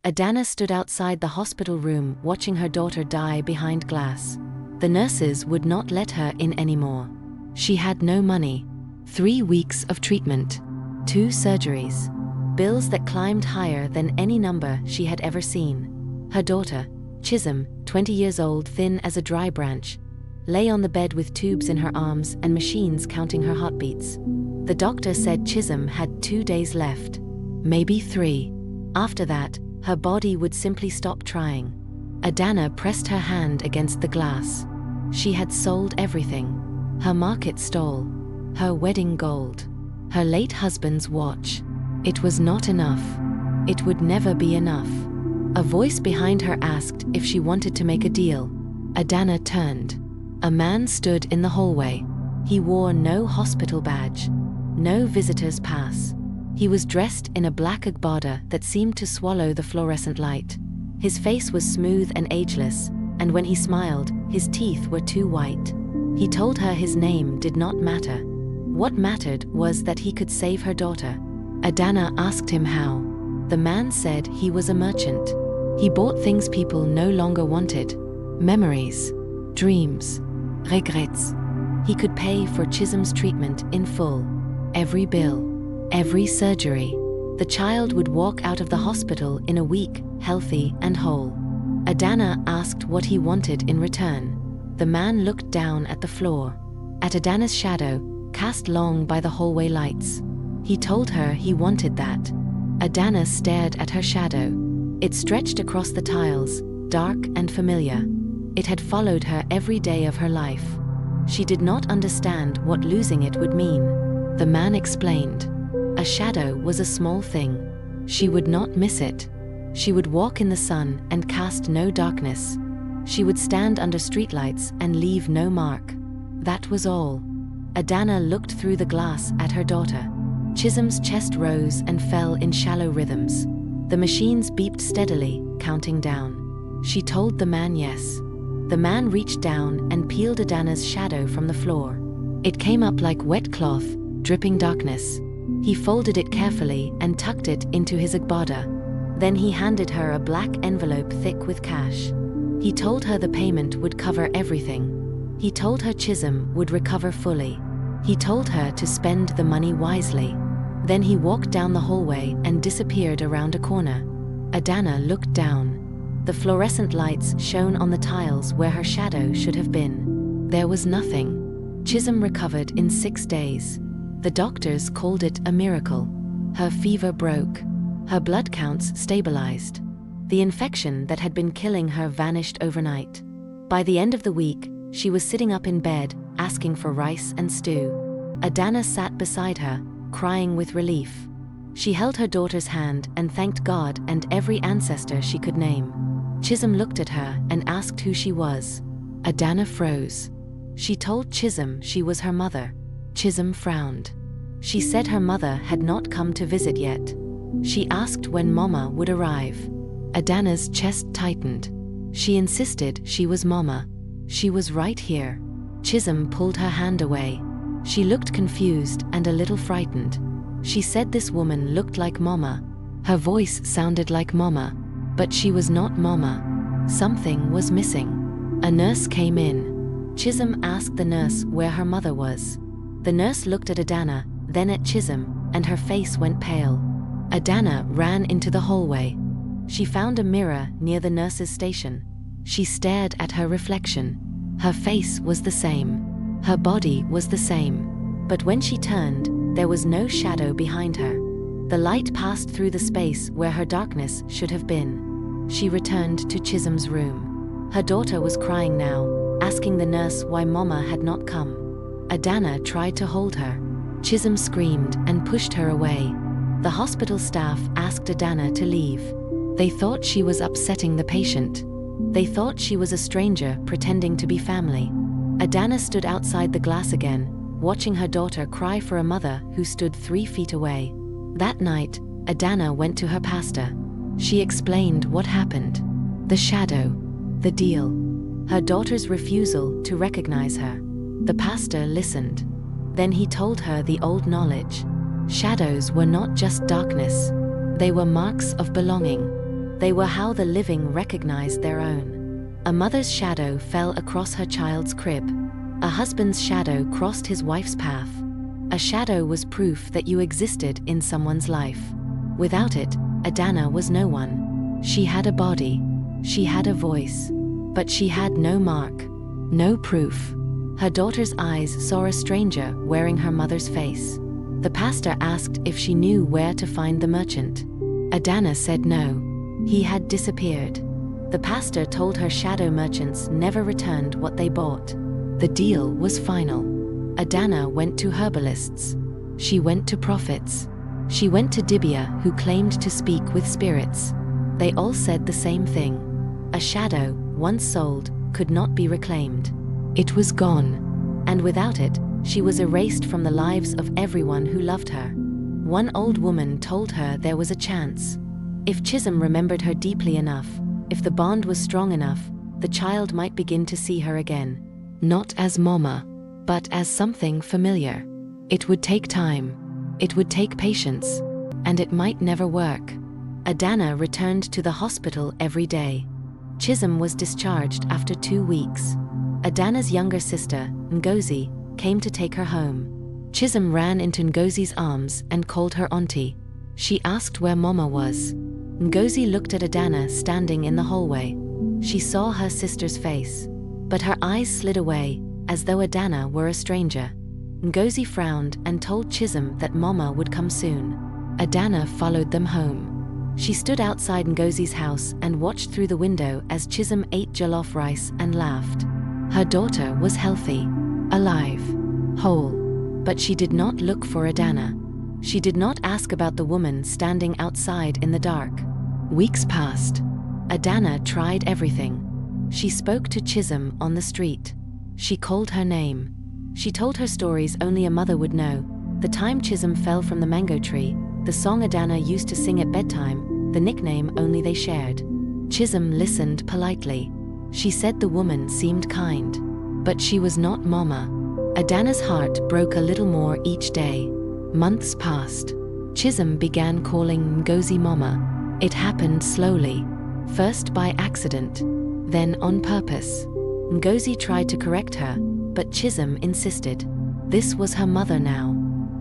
Adana stood outside the hospital room watching her daughter die behind glass. The nurses would not let her in anymore. She had no money. 3 weeks of treatment. 2 surgeries. Bills that climbed higher than any number she had ever seen. Her daughter, Chisholm, 20 years old, thin as a dry branch, lay on the bed with tubes in her arms and machines counting her heartbeats. The doctor said Chisholm had 2 days left. Maybe 3. After that, her body would simply stop trying. Adana pressed her hand against the glass. She had sold everything. Her market stall. Her wedding gold. Her late husband's watch. It was not enough. It would never be enough. A voice behind her asked if she wanted to make a deal. Adana turned. A man stood in the hallway. He wore no hospital badge. No visitor's pass. He was dressed in a black agbada that seemed to swallow the fluorescent light. His face was smooth and ageless, and when he smiled, his teeth were too white. He told her his name did not matter. What mattered was that he could save her daughter. Adana asked him how. The man said he was a merchant. He bought things people no longer wanted. Memories, dreams, regrets. He could pay for Chisholm's treatment in full. Every bill, every surgery. The child would walk out of the hospital in a week, healthy and whole. Adana asked what he wanted in return. The man looked down at the floor, at Adana's shadow, cast long by the hallway lights. He told her he wanted that. Adana stared at her shadow. It stretched across the tiles, dark and familiar. It had followed her every day of her life. She did not understand what losing it would mean. The man explained. A shadow was a small thing. She would not miss it. She would walk in the sun and cast no darkness. She would stand under streetlights and leave no mark. That was all. Adana looked through the glass at her daughter. Chisholm's chest rose and fell in shallow rhythms. The machines beeped steadily, counting down. She told the man yes. The man reached down and peeled Adana's shadow from the floor. It came up like wet cloth, dripping darkness. He folded it carefully and tucked it into his agbada. Then he handed her a black envelope thick with cash. He told her the payment would cover everything. He told her Chisholm would recover fully. He told her to spend the money wisely. Then he walked down the hallway and disappeared around a corner. Adana looked down. The fluorescent lights shone on the tiles where her shadow should have been. There was nothing. Chisholm recovered in 6 days. The doctors called it a miracle. Her fever broke. Her blood counts stabilized. The infection that had been killing her vanished overnight. By the end of the week, she was sitting up in bed, asking for rice and stew. Adana sat beside her, crying with relief. She held her daughter's hand and thanked God and every ancestor she could name. Chisholm looked at her and asked who she was. Adana froze. She told Chisholm she was her mother. Chisholm frowned. She said her mother had not come to visit yet. She asked when Mama would arrive. Adana's chest tightened. She insisted she was Mama. She was right here. Chisholm pulled her hand away. She looked confused and a little frightened. She said this woman looked like Mama. Her voice sounded like Mama, but she was not Mama. Something was missing. A nurse came in. Chisholm asked the nurse where her mother was. The nurse looked at Adana, then at Chisholm, and her face went pale. Adana ran into the hallway. She found a mirror near the nurse's station. She stared at her reflection. Her face was the same. Her body was the same. But when she turned, there was no shadow behind her. The light passed through the space where her darkness should have been. She returned to Chisholm's room. Her daughter was crying now, asking the nurse why Mama had not come. Adana tried to hold her. Chisholm screamed and pushed her away. The hospital staff asked Adana to leave. They thought she was upsetting the patient. They thought she was a stranger pretending to be family. Adana stood outside the glass again, watching her daughter cry for a mother who stood 3 feet away. That night, Adana went to her pastor. She explained what happened. The shadow. The deal. Her daughter's refusal to recognize her. The pastor listened. Then he told her the old knowledge. Shadows were not just darkness. They were marks of belonging. They were how the living recognized their own. A mother's shadow fell across her child's crib. A husband's shadow crossed his wife's path. A shadow was proof that you existed in someone's life. Without it, Adana was no one. She had a body. She had a voice. But she had no mark. No proof. Her daughter's eyes saw a stranger wearing her mother's face. The pastor asked if she knew where to find the merchant. Adana said no. He had disappeared. The pastor told her shadow merchants never returned what they bought. The deal was final. Adana went to herbalists. She went to prophets. She went to Dibia, who claimed to speak with spirits. They all said the same thing. A shadow, once sold, could not be reclaimed. It was gone. And without it, she was erased from the lives of everyone who loved her. One old woman told her there was a chance. If Chisholm remembered her deeply enough, if the bond was strong enough, the child might begin to see her again. Not as Mama, but as something familiar. It would take time. It would take patience. And it might never work. Adana returned to the hospital every day. Chisholm was discharged after 2 weeks. Adana's younger sister, Ngozi, came to take her home. Chisholm ran into Ngozi's arms and called her auntie. She asked where Mama was. Ngozi looked at Adana standing in the hallway. She saw her sister's face, but her eyes slid away, as though Adana were a stranger. Ngozi frowned and told Chisholm that Mama would come soon. Adana followed them home. She stood outside Ngozi's house and watched through the window as Chisholm ate jollof rice and laughed. Her daughter was healthy, alive, whole. But she did not look for Adana. She did not ask about the woman standing outside in the dark. Weeks passed. Adana tried everything. She spoke to Chisholm on the street. She called her name. She told her stories only a mother would know. The time Chisholm fell from the mango tree, the song Adana used to sing at bedtime, the nickname only they shared. Chisholm listened politely. She said the woman seemed kind. But she was not Mama. Adana's heart broke a little more each day. Months passed. Chisholm began calling Ngozi Mama. It happened slowly. First by accident, then on purpose. Ngozi tried to correct her, but Chisholm insisted. This was her mother now.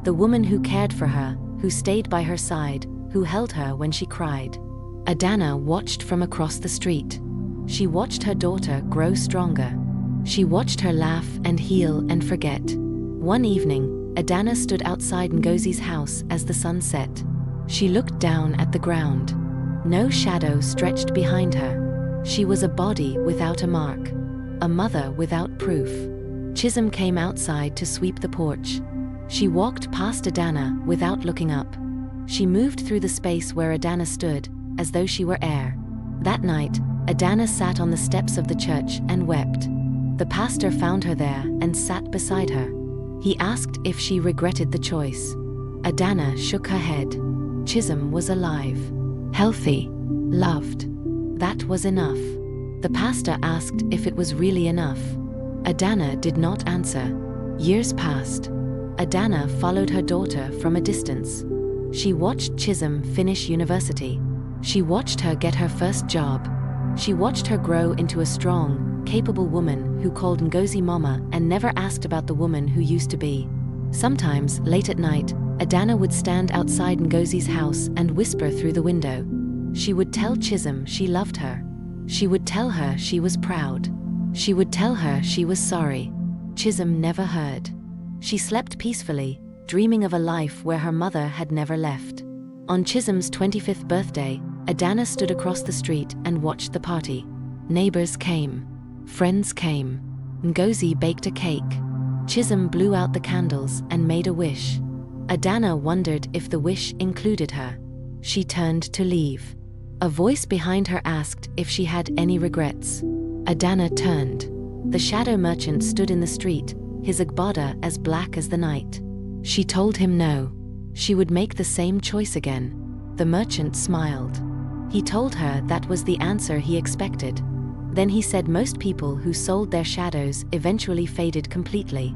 The woman who cared for her, who stayed by her side, who held her when she cried. Adana watched from across the street. She watched her daughter grow stronger. She watched her laugh and heal and forget. One evening, Adana stood outside Ngozi's house as the sun set. She looked down at the ground. No shadow stretched behind her. She was a body without a mark. A mother without proof. Chisholm came outside to sweep the porch. She walked past Adana without looking up. She moved through the space where Adana stood, as though she were air. That night, Adana sat on the steps of the church and wept. The pastor found her there and sat beside her. He asked if she regretted the choice. Adana shook her head. Chisholm was alive, healthy, loved. That was enough. The pastor asked if it was really enough. Adana did not answer. Years passed. Adana followed her daughter from a distance. She watched Chisholm finish university. She watched her get her first job. She watched her grow into a strong, capable woman who called Ngozi Mama and never asked about the woman who used to be. Sometimes, late at night, Adana would stand outside Ngozi's house and whisper through the window. She would tell Chisholm she loved her. She would tell her she was proud. She would tell her she was sorry. Chisholm never heard. She slept peacefully, dreaming of a life where her mother had never left. On Chisholm's 25th birthday, Adana stood across the street and watched the party. Neighbors came. Friends came. Ngozi baked a cake. Chisholm blew out the candles and made a wish. Adana wondered if the wish included her. She turned to leave. A voice behind her asked if she had any regrets. Adana turned. The shadow merchant stood in the street, his agbada as black as the night. She told him no. She would make the same choice again. The merchant smiled. He told her that was the answer he expected. Then he said most people who sold their shadows eventually faded completely.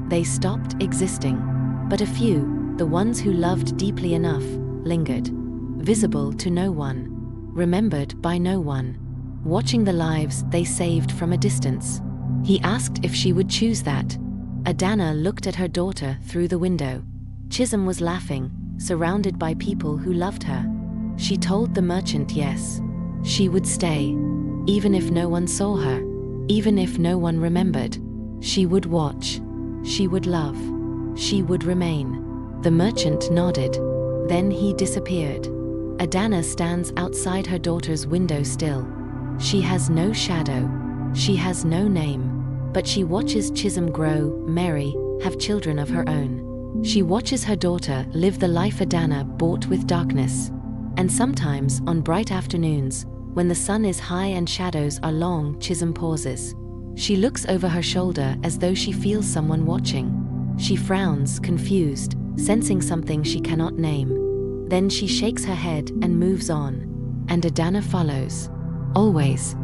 They stopped existing. But a few, the ones who loved deeply enough, lingered. Visible to no one. remembered by no one, watching the lives they saved from a distance. He asked if she would choose that. Adana looked at her daughter through the window. Chisholm was laughing, surrounded by people who loved her. She told the merchant yes. She would stay. Even if no one saw her. Even if no one remembered. She would watch. She would love. She would remain. The merchant nodded. Then he disappeared. Adana stands outside her daughter's window still. She has no shadow. She has no name. But she watches Chisholm grow, marry, have children of her own. She watches her daughter live the life Adana bought with darkness. And sometimes, on bright afternoons, when the sun is high and shadows are long, Chisholm pauses. She looks over her shoulder as though she feels someone watching. She frowns, confused, sensing something she cannot name. Then she shakes her head and moves on. And Adana follows. Always.